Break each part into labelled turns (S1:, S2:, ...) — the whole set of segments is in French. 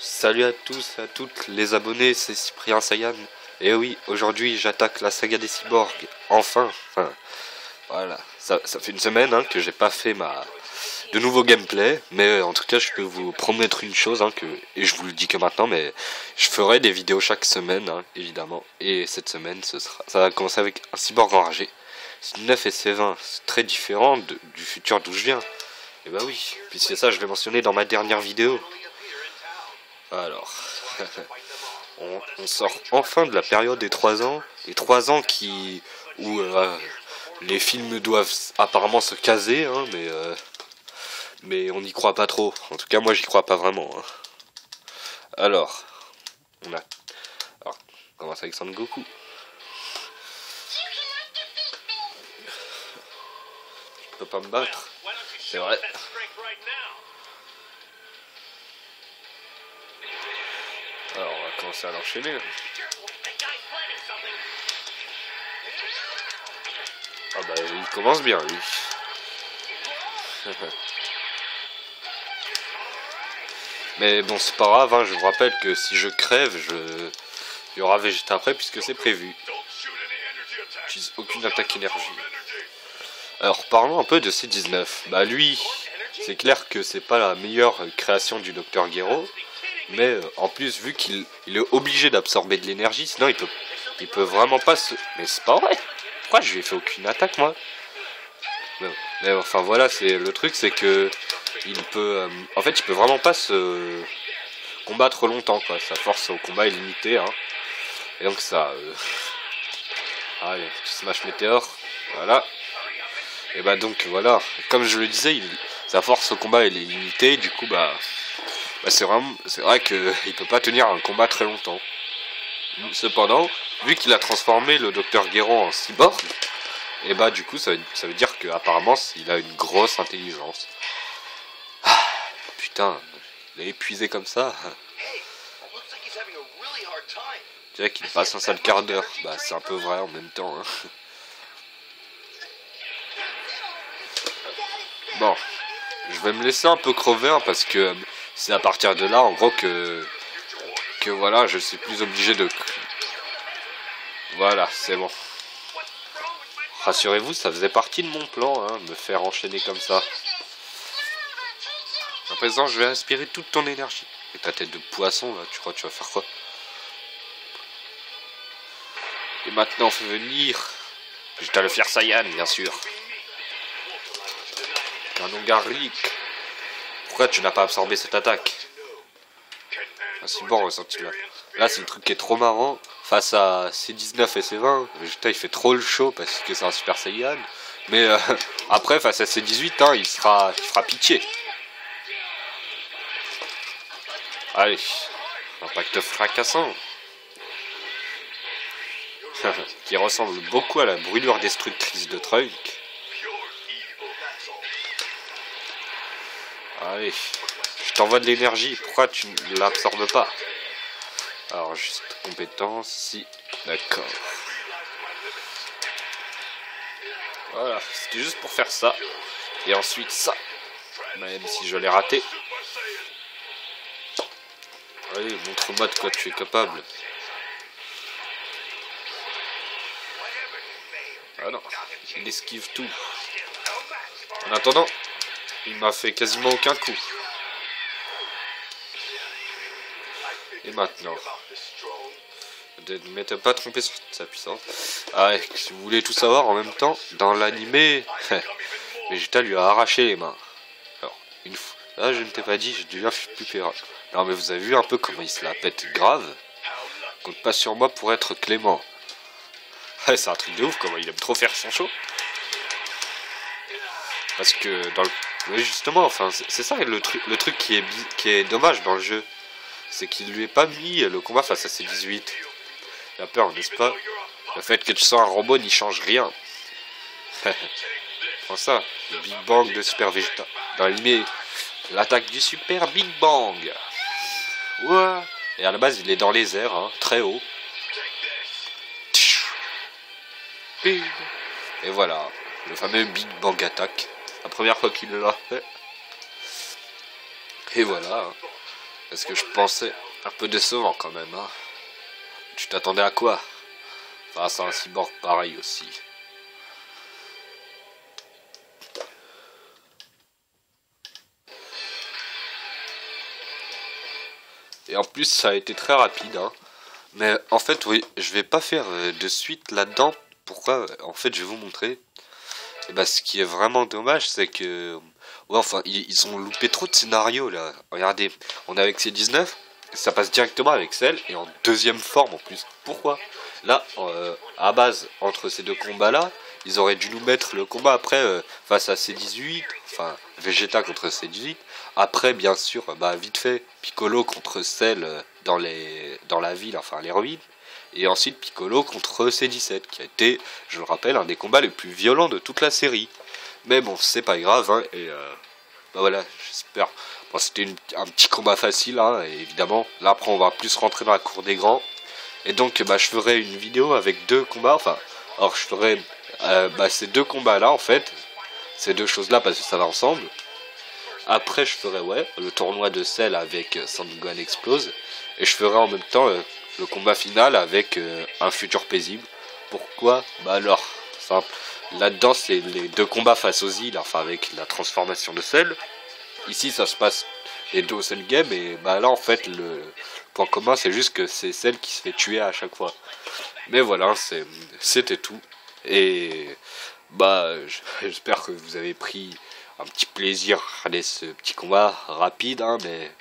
S1: Salut à tous et à toutes les abonnés, c'est Cyprien Saiyan. Et oui, aujourd'hui j'attaque la saga des cyborgs. Enfin, voilà. Ça fait une semaine que j'ai pas fait de nouveau gameplay. Mais en tout cas, je peux vous promettre une chose, et je vous le dis que maintenant, mais je ferai des vidéos chaque semaine, évidemment. Et cette semaine, ça va commencer avec un cyborg enragé. C9 et C20, c'est très différent du futur d'où je viens. Et bah oui, puisque ça je l'ai mentionné dans ma dernière vidéo. Alors, on sort enfin de la période des 3 ans, les 3 ans où les films doivent apparemment se caser, mais on n'y croit pas trop. En tout cas, moi j'y crois pas vraiment. Alors, on commence avec Son Goku. Je peux pas me battre, c'est vrai. Alors, on va commencer à l'enchaîner. Ah bah, il commence bien, lui. Mais bon, c'est pas grave, je vous rappelle que si je crève, il y aura Vegeta après, puisque c'est prévu. J'utilise aucune attaque énergie. Alors, parlons un peu de C19. Bah lui, c'est clair que c'est pas la meilleure création du Dr Gero. Mais en plus, vu qu'il est obligé d'absorber de l'énergie, sinon il peut vraiment pas se... Mais c'est pas vrai. Pourquoi je lui ai fait aucune attaque, moi? Mais enfin voilà, c'est le truc, c'est que il peut... en fait, il peut vraiment pas se combattre longtemps, quoi. Sa force au combat est limitée, Et donc ça... Allez, petit smash météore. Voilà. Et bah donc voilà, comme je le disais, sa force au combat elle est limitée, du coup c'est vrai qu'il peut pas tenir un combat très longtemps. Cependant, vu qu'il a transformé le Dr Gero en cyborg, et bah du coup ça veut dire qu'apparemment il a une grosse intelligence. Ah, putain, il est épuisé comme ça. Je dirais qu'il passe un sale quart d'heure. Bah c'est un peu vrai en même temps. Bon, je vais me laisser un peu crever parce que c'est à partir de là en gros que voilà, je suis plus obligé de... Voilà, c'est bon. Rassurez-vous, ça faisait partie de mon plan, de me faire enchaîner comme ça. À présent, je vais aspirer toute ton énergie. Et ta tête de poisson, là, tu crois que tu vas faire quoi? Et maintenant, on fait venir... Vegeta le Fier Saiyan, bien sûr. Canon Garlic. Pourquoi tu n'as pas absorbé cette attaque? Ah, c'est bon, ressenti là. Là, c'est le truc qui est trop marrant. Face à C19 et C20, Vegeta il fait trop le show parce que c'est un Super Saiyan. Mais après, face à C18, il fera pitié. Allez, impact fracassant. Qui ressemble beaucoup à la brûlure destructrice de Trunk. Allez, je t'envoie de l'énergie, pourquoi tu ne l'absorbes pas? Alors, juste compétence, si, d'accord. Voilà, c'était juste pour faire ça. Et ensuite ça, même si je l'ai raté. Allez, montre-moi de quoi tu es capable. Ah non, il esquive tout. En attendant, il m'a fait quasiment aucun coup. Et maintenant, ne m'êtes pas trompé sur sa puissance. Ah ouais, si vous voulez tout savoir en même temps, dans l'animé, Vegeta lui a arraché les mains. Alors, une fois, là je ne t'ai pas dit, je deviens plus féroce. Non mais vous avez vu un peu comment il se la pète grave. Compte pas sur moi pour être clément. Ouais, c'est un truc de ouf comment il aime trop faire son show. Parce que dans le... Oui, justement, enfin, c'est ça le truc qui est dommage dans le jeu. C'est qu'il lui ait pas mis le combat face à C18. Il a peur, n'est-ce pas? Le fait que tu sois un robot n'y change rien. Prends ça, le Big Bang de Super Vegeta. Dans l'anime, l'attaque du Super Big Bang. Ouais. Et à la base, il est dans les airs, très haut. Et voilà, le fameux Big Bang Attack. La première fois qu'il l'a fait. Et voilà. Parce que je pensais un peu décevant quand même, hein. Tu t'attendais à quoi? Enfin, c'est un cyborg pareil aussi. Et en plus, ça a été très rapide, hein. Mais en fait, oui, je vais pas faire de suite là-dedans. Pourquoi? En fait, je vais vous montrer. Et bah, ce qui est vraiment dommage, c'est que... Ouais, enfin, ils ont loupé trop de scénarios, là. Regardez, on est avec C19, ça passe directement avec celle, et en deuxième forme, en plus. Pourquoi? Là, à base, entre ces deux combats-là, ils auraient dû nous mettre le combat après, face à C18, enfin, Vegeta contre C18. Après, bien sûr, bah, vite fait, Piccolo contre Cell dans la ville, enfin, les ruines. Et ensuite Piccolo contre C17, qui a été, je le rappelle, un des combats les plus violents de toute la série. Mais bon, c'est pas grave, hein, et bah voilà, j'espère. Bon, c'était un petit combat facile, hein, et évidemment. Là, après, on va plus rentrer dans la cour des grands. Et donc, bah, je ferai une vidéo avec deux combats, enfin, alors je ferai bah, ces deux combats-là, en fait, ces deux choses-là, parce que ça va ensemble. Après, je ferai, ouais, le tournoi de Cell avec Sangohan Explose. Et je ferai en même temps le combat final avec un futur paisible. Pourquoi? Bah alors, simple. Là-dedans, c'est les deux combats face aux îles, enfin avec la transformation de Cell. Ici, ça se passe les deux au Cell Game. Et bah là, en fait, le point commun, c'est juste que c'est Cell qui se fait tuer à chaque fois. Mais voilà, c'était tout. Et bah, j'espère que vous avez pris un petit plaisir à regarder ce petit combat rapide, hein, mais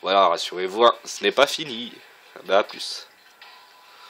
S1: voilà, rassurez-vous, hein, ce n'est pas fini. Bah, à plus.